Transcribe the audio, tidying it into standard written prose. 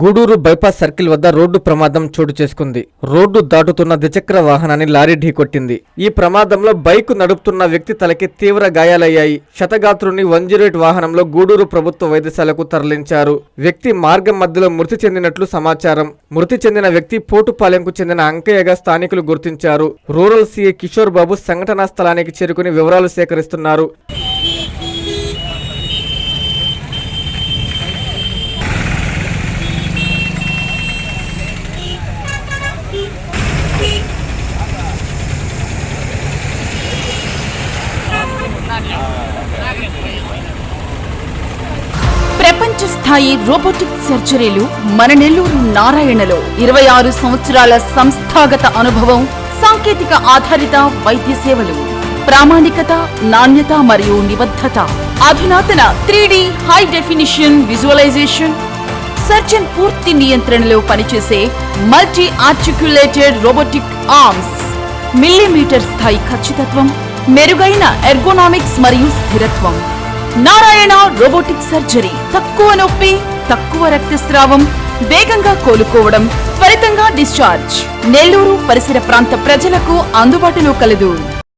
Gudur bypass circle వద్ద road ప్రమాదం చోటు చేసుకుంది. రోడ్డు దాటుతున్న ద్విచక్ర వాహనాన్ని లారీ ఢీకొట్టింది. ఈ ప్రమాదంలో బైక్ నడుపుతున్న వ్యక్తి తలకి తీవ్ర గాయాలయ్యాయి. క్షతగాత్రుని 108 వాహనంలో గూడూరు ప్రభుత్వ వైద్యశాలకు తరలించారు. వ్యక్తి మార్గం మధ్యలో మృతి చెందినట్లు సమాచారం. మృతి చెందిన వ్యక్తి పోటుపాలెంకు చెందిన అంకయ్యగా స్థానికులు గుర్తించారు. రూరల్ సీఐ కిషోర్ బాబు సంఘటనా స్థలానికి చేరుకుని వివరాలు సేకరిస్తున్నారు. ప్రపంచ స్థాయి రోబోటిక్ సర్జరీలు మన నెల్లూరు నారాయణలో 26 సంవత్సరాల సంస్థాగత అనుభవం, సాంకేతిక ఆధారిత వైద్య సేవలు, ప్రామాణికత, నాణ్యత మరియు నిబద్ధత, అధునాతన 3D high definition visualisation, surgeon పూర్తి నియంత్రణలో పనిచేసే multi articulated robotic arms, millimetre స్థాయి ఖచ్చితత్వం, మెరుగైన ఎర్గోనామిక్స్ మరియు స్థిరత్వం. Narayana robotic surgery. తక్కువ నొప్పి, తక్కువ రక్తస్రావం, వేగంగా కోలుకోవడం, త్వరితంగా డిశ్చార్జ్. నెల్లూరు పరిసర ప్రాంత ప్రజలకు అందుబాటులో కలదు.